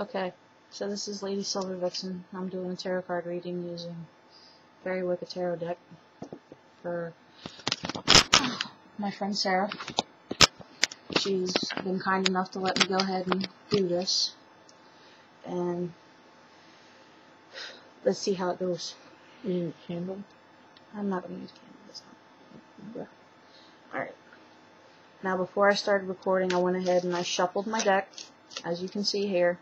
Okay, so this is Lady Silver Vixen. I'm doing a tarot card reading using Very Wicked Tarot deck for my friend Sarah. She's been kind enough to let me go ahead and do this. And let's see how it goes. You need a candle? I'm not going to use candle this time. Alright. Now before I started recording, I went ahead and I shuffled my deck, as you can see here.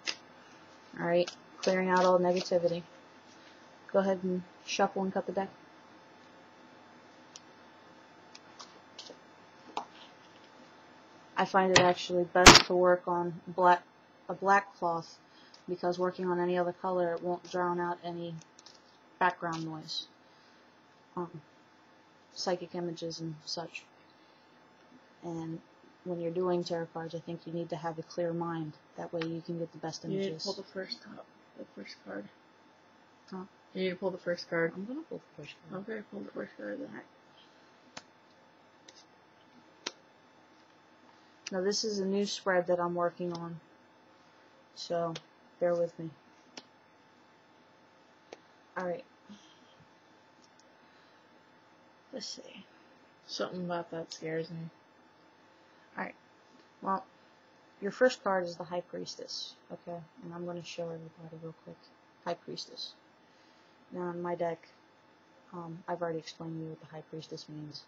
Alright, clearing out all negativity. Go ahead and shuffle and cut the deck. I find it actually best to work on a black cloth, because working on any other color, it won't drown out any background noise, psychic images and such. And when you're doing tarot cards, I think you need to have a clear mind. That way you can get the best images. You need to pull the first card. Huh? You need to pull the first card. I'm gonna pull the first card. Okay, pull the first card then. Alright. Now this is a new spread that I'm working on, so bear with me. Alright. Let's see. Something about that scares me. Alright. Well, your first card is the High Priestess, okay? And I'm going to show everybody real quick. High Priestess. Now in my deck, I've already explained to you what the High Priestess means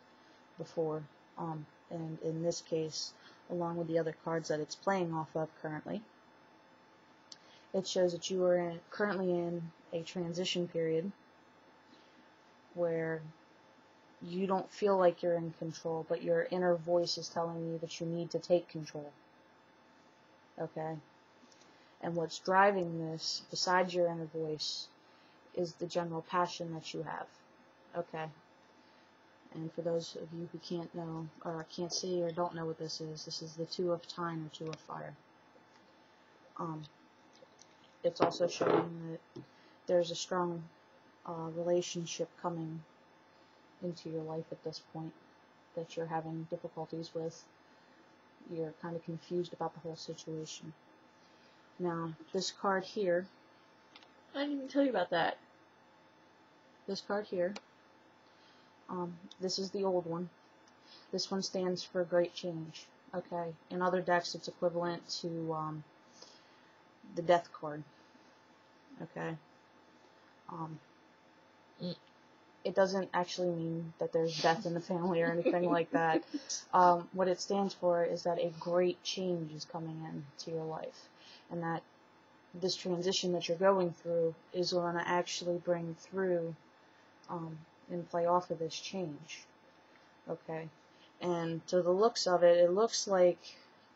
before. And in this case, along with the other cards that it's playing off of currently, it shows that you are currently in a transition period where you don't feel like you're in control, but your inner voice is telling you that you need to take control. Okay? And what's driving this, besides your inner voice, is the general passion that you have. Okay? And for those of you who can't know, or can't see, or don't know what this is the Two of Time or Two of Fire. It's also showing that there's a strong relationship coming into your life at this point that you're having difficulties with. You're kind of confused about the whole situation. Now, this card here, I didn't even tell you about that. this card here, this is the old one. This one stands for Great Change. Okay, in other decks it's equivalent to the Death card. Okay. It doesn't actually mean that there's death in the family or anything like that. What it stands for is that a great change is coming into your life, and that this transition that you're going through is going to actually bring through and play off of this change. Okay, and to the looks of it, it looks like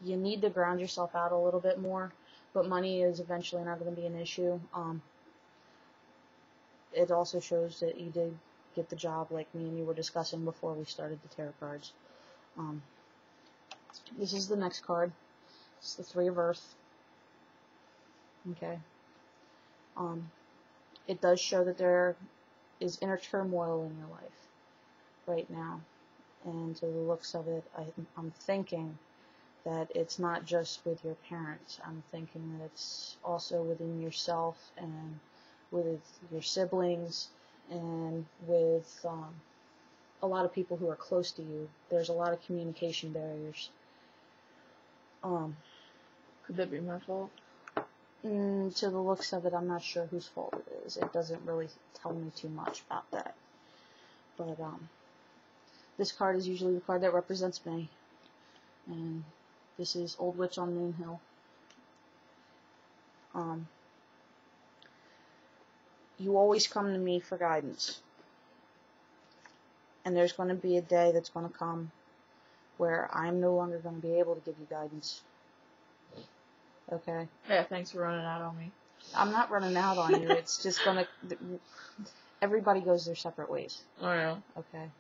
you need to ground yourself out a little bit more, but money is eventually not going to be an issue. It also shows that you did get the job like me and you were discussing before we started the tarot cards. This is the next card. It's the Three of Earth. Okay. It does show that there is inner turmoil in your life right now. And to the looks of it, I'm thinking that it's not just with your parents. I'm thinking that it's also within yourself and with your siblings and with a lot of people who are close to you. There's a lot of communication barriers. Could that be my fault? To the looks of it, I'm not sure whose fault it is. It doesn't really tell me too much about that. But this card is usually the card that represents me. And this is Old Witch on Moon Hill. You always come to me for guidance. And there's going to be a day that's going to come where I'm no longer going to be able to give you guidance. Okay? Yeah, thanks for running out on me. I'm not running out on you. It's just going to... Everybody goes their separate ways. Oh, yeah. Okay?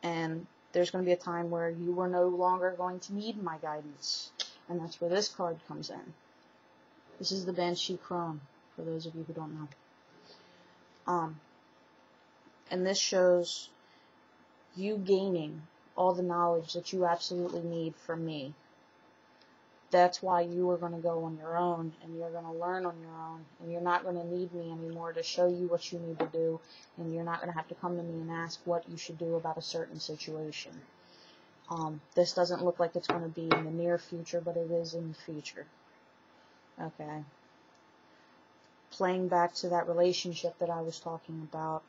And there's going to be a time where you are no longer going to need my guidance. And that's where this card comes in. This is the Banshee Crone, for those of you who don't know. And this shows you gaining all the knowledge that you absolutely need from me That's why you are going to go on your own, and you're going to learn on your own, and you're not going to need me anymore to show you what you need to do, and you're not going to have to come to me and ask what you should do about a certain situation. This doesn't look like it's going to be in the near future, but it is in the future. Okay. Playing back to that relationship that I was talking about,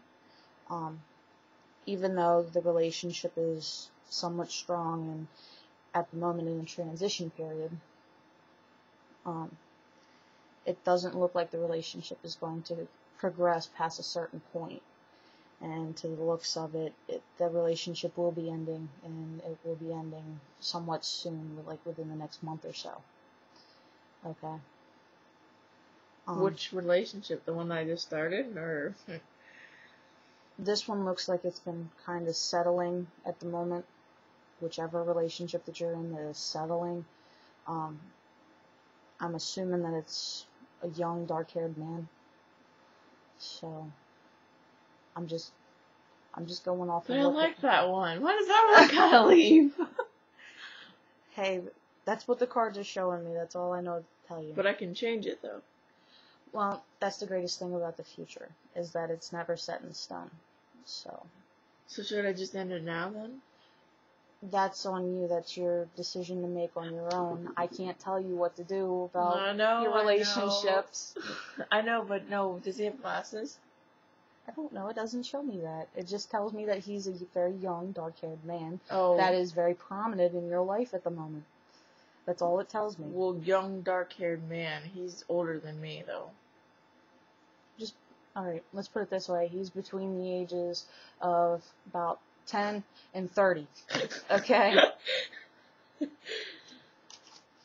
even though the relationship is somewhat strong and at the moment in a transition period, it doesn't look like the relationship is going to progress past a certain point. And to the looks of it, the relationship will be ending, and it will be ending somewhat soon, like within the next month or so. Okay. Which relationship? The one that I just started, or? This one looks like it's been kind of settling at the moment. Whichever relationship that you're in that is settling. I'm assuming that it's a young, dark-haired man. So, I'm just going off. But I like that one. Why does that one gotta leave? Hey, that's what the cards are showing me. That's all I know to tell you. But I can change it, though. Well, that's the greatest thing about the future, is that it's never set in stone. So should I just end it now, then? That's on you. That's your decision to make on your own. I can't tell you what to do about your relationships. I know, but no. Does he have glasses? I don't know. It doesn't show me that. It just tells me that he's a very young, dark-haired man that is very prominent in your life at the moment. That's all it tells me. Well, young, dark-haired man. He's older than me, though. Alright, let's put it this way. He's between the ages of about 10 and 30. Okay?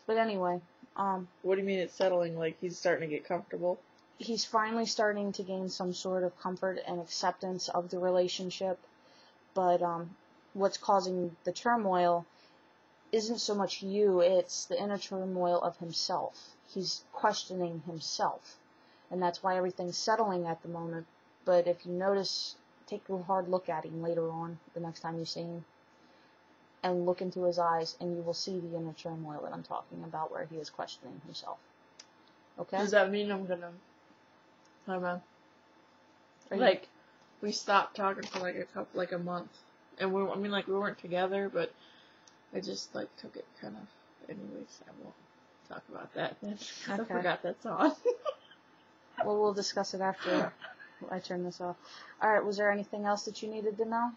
But anyway, what do you mean it's settling? Like, he's starting to get comfortable? He's finally starting to gain some sort of comfort and acceptance of the relationship. But, what's causing the turmoil isn't so much you, it's the inner turmoil of himself. He's questioning himself. And that's why everything's settling at the moment. But if you notice, take a hard look at him later on, the next time you see him, and look into his eyes, and you will see the inner turmoil that I'm talking about, where he is questioning himself. Okay? Does that mean I'm gonna... Hold on. Like, we stopped talking for like a month. And we weren't together, but I just, took it kind of... Anyways, I won't talk about that then. Okay. I forgot that's on. Well, we'll discuss it after I turn this off. Alright, was there anything else that you needed to know?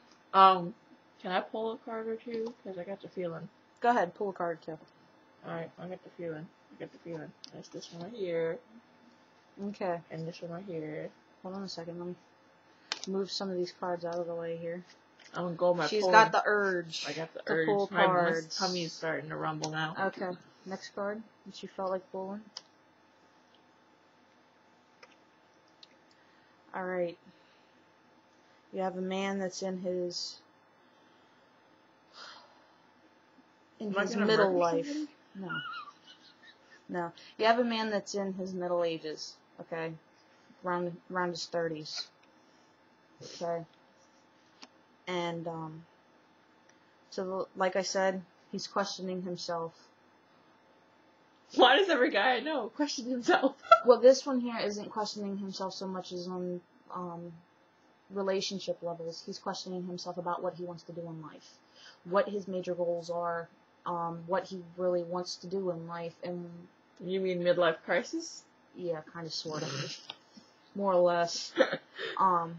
Can I pull a card or two? Because I got the feeling. Go ahead, pull a card too. Alright, I got the feeling. There's this one right here. Okay. And this one right here. Hold on a second, let me move some of these cards out of the way here. I'm gonna go my She's got the urge. I got the to urge. pull cards. My tummy's starting to rumble now. Okay. Next card that you felt like pulling. Alright. You have a man that's in his middle life. No. You have a man that's in his middle ages, okay? Around his 30s. Okay? And, so, like I said, he's questioning himself. Why does every guy I know question himself? Well, this one here isn't questioning himself so much as on, relationship levels. He's questioning himself about what he wants to do in life. What his major goals are, what he really wants to do in life, and... You mean midlife crisis? Yeah, kind of, sort of. More or less. I'm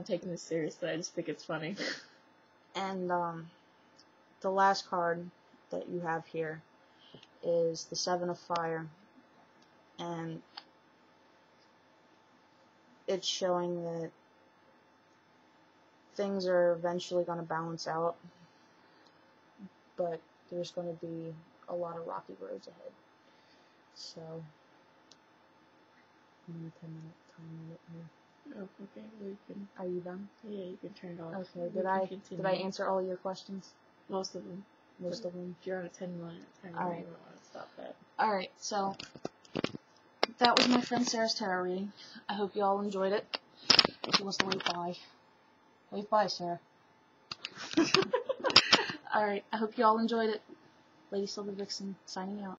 taking this seriously, I just think it's funny. And, the last card that you have here is the Seven of Fire. And it's showing that things are eventually going to balance out, but there's going to be a lot of rocky roads ahead. So, I'm going to 10-minute time limit here. Oh, okay, well you can... Are you done? Yeah, you can turn it off. Okay, did I answer all your questions? Most of them. Most of them. If you're on a 10-minute time, Alright. you don't want to stop that. Alright, so that was my friend Sarah's tarot reading. I hope you all enjoyed it. If she wants to wave bye. Wave bye, Sarah. Alright, I hope you all enjoyed it. Lady Silver Vixen, signing out.